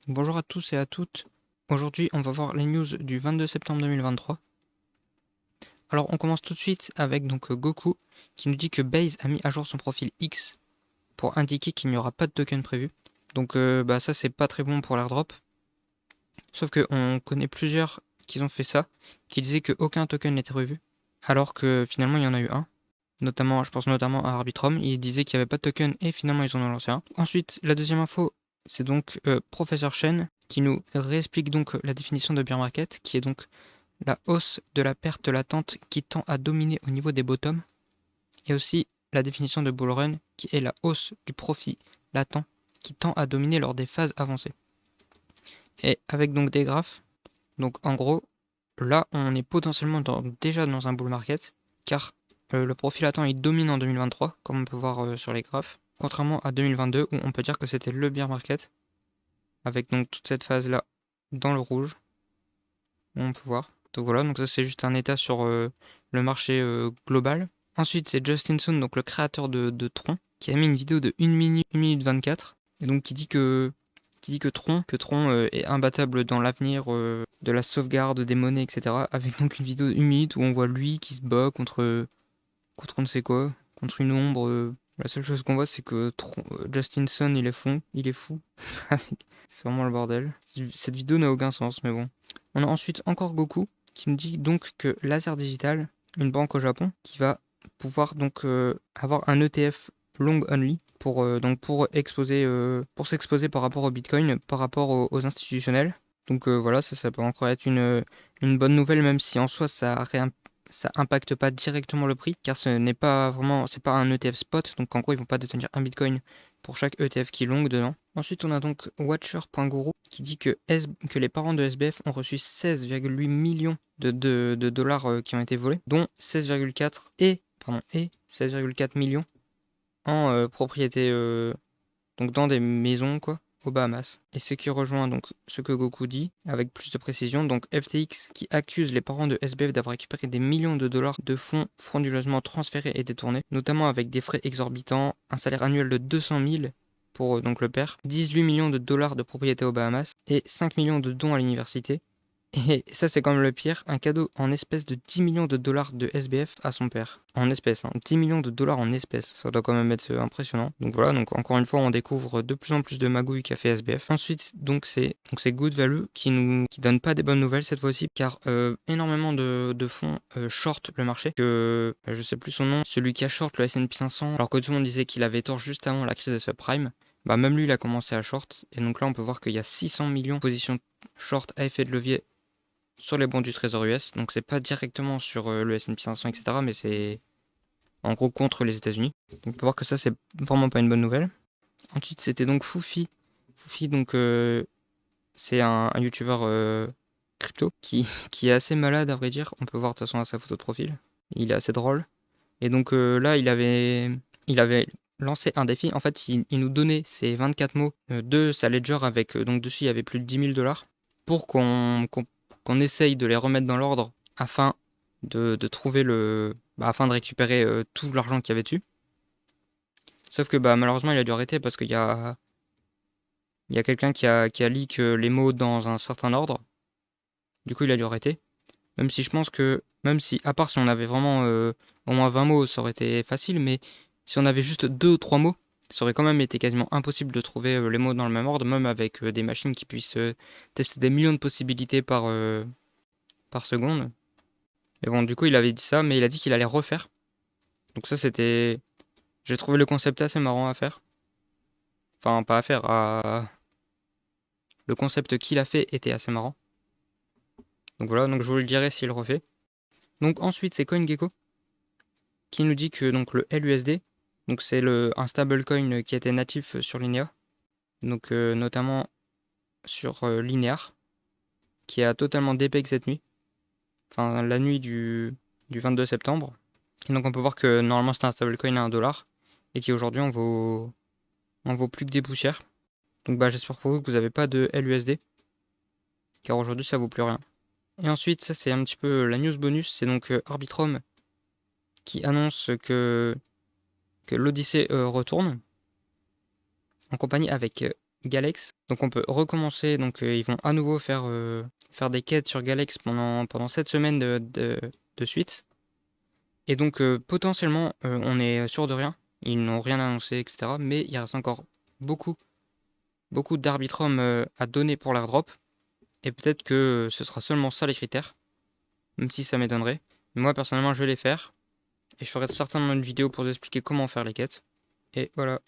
Bonjour à tous et à toutes. Aujourd'hui, on va voir les news du 22 septembre 2023. Alors, on commence tout de suite avec Goku qui nous dit que Base a mis à jour son profil X pour indiquer qu'il n'y aura pas de token prévu. Ça c'est pas très bon pour l'airdrop. Sauf qu'on connaît plusieurs qui ont fait ça, qui disaient qu'aucun token n'était prévu, alors que finalement il y en a eu un. Je pense notamment à Arbitrum, il disait qu'il n'y avait pas de token et finalement ils en ont lancé un. Ensuite, la deuxième info, c'est Professeur Chen qui nous réexplique la définition de bear market, qui est donc la hausse de la perte latente qui tend à dominer au niveau des bottoms, et aussi la définition de bull run, qui est la hausse du profit latent qui tend à dominer lors des phases avancées. Et avec donc des graphes, donc en gros, là on est potentiellement déjà dans un bull market, car le profil latent il domine en 2023, comme on peut voir sur les graphes, contrairement à 2022 où on peut dire que c'était le bear market, avec donc toute cette phase là dans le rouge, où on peut voir. Donc voilà, donc ça c'est juste un état sur le marché global. Ensuite c'est Justin Sun, donc le créateur de Tron, qui a mis une vidéo de 1 minute 24, et donc qui dit que Tron est imbattable dans l'avenir de la sauvegarde des monnaies, etc. Avec donc une vidéo de 1 minute où on voit lui qui se bat contre on ne sait quoi, contre une ombre. La seule chose qu'on voit, c'est que Justin Sun, il est fou. C'est vraiment le bordel. Cette vidéo n'a aucun sens, mais bon. On a ensuite encore Goku, qui nous dit donc que Laser Digital, une banque au Japon, qui va pouvoir avoir un ETF long only pour s'exposer par rapport au Bitcoin, par rapport aux institutionnels. Voilà, ça peut encore être une bonne nouvelle, même si en soi ça impacte pas directement le prix, car c'est pas un ETF spot, donc en gros ils vont pas détenir un Bitcoin pour chaque ETF qui est long dedans. Ensuite on a donc Watcher.guru qui dit que les parents de SBF ont reçu 16,8 millions de dollars qui ont été volés, dont 16,4 et 16,4 millions en propriété, donc dans des maisons quoi, aux Bahamas. Et ce qui rejoint donc ce que Goku dit avec plus de précision, donc FTX qui accuse les parents de SBF d'avoir récupéré des millions de dollars de fonds frauduleusement transférés et détournés, notamment avec des frais exorbitants, un salaire annuel de 200 000 pour donc le père, 18 millions de dollars de propriété aux Bahamas et 5 millions de dons à l'université. Et ça, c'est quand même le pire, un cadeau en espèces de 10 millions de dollars de SBF à son père. En espèces, 10 millions de dollars en espèces. Ça doit quand même être impressionnant. Donc voilà, donc encore une fois, on découvre de plus en plus de magouilles qu'a fait SBF. Ensuite, c'est Good Value qui donne pas des bonnes nouvelles cette fois-ci, car énormément de fonds short le marché. Je sais plus son nom, celui qui a short le S&P 500, alors que tout le monde disait qu'il avait tort juste avant la crise des subprimes. Bah même lui, il a commencé à short. Et donc là, on peut voir qu'il y a 600 millions de positions short à effet de levier sur les bons du Trésor US. Donc c'est pas directement sur le S&P 500, etc. Mais c'est en gros contre les États-Unis. On peut voir que ça, c'est vraiment pas une bonne nouvelle. Ensuite, c'était donc Foufi. Foufi, c'est un YouTuber crypto qui est assez malade, à vrai dire. On peut voir de toute façon à sa photo de profil. Il est assez drôle. Et là, il avait lancé un défi. En fait, il nous donnait ces 24 mots de sa ledger avec, donc dessus, il y avait plus de 10 000 dollars pour qu'on essaye de les remettre dans l'ordre afin de trouver afin de récupérer tout l'argent qu'il y avait dessus. Sauf que malheureusement, il a dû arrêter parce qu'il y a quelqu'un qui a leak les mots dans un certain ordre. Du coup, il a dû arrêter. Même si, à part si on avait vraiment au moins 20 mots, ça aurait été facile, mais si on avait juste 2 ou 3 mots, ça aurait quand même été quasiment impossible de trouver les mots dans le même ordre, même avec des machines qui puissent tester des millions de possibilités par seconde. Et bon, du coup, il avait dit ça, mais il a dit qu'il allait refaire. Donc ça, c'était... J'ai trouvé le concept assez marrant à faire. Enfin, pas à faire, le concept qu'il a fait était assez marrant. Donc voilà, donc je vous le dirai s'il le refait. Donc ensuite, c'est CoinGecko qui nous dit que donc le LUSD, donc c'est un stablecoin qui était natif sur Linea, donc notamment sur Linear, qui a totalement dépeg cette nuit, enfin la nuit du 22 septembre. Et donc on peut voir que normalement c'était un stablecoin à 1 dollar et qui aujourd'hui on vaut plus que des poussières. Donc j'espère pour vous que vous n'avez pas de LUSD, car aujourd'hui ça vaut plus rien. Et ensuite ça c'est un petit peu la news bonus, c'est donc Arbitrum qui annonce que l'Odyssée retourne en compagnie avec Galex. Donc on peut recommencer, donc ils vont à nouveau faire des quêtes sur Galex pendant 7 semaines de suite. Et donc potentiellement on est sûr de rien, ils n'ont rien annoncé, etc. Mais il reste encore beaucoup d'arbitrum à donner pour l'airdrop. Et peut-être que ce sera seulement ça les critères, même si ça m'étonnerait. Mais moi personnellement je vais les faire. Et je ferai certainement une vidéo pour vous expliquer comment faire les quêtes. Et voilà.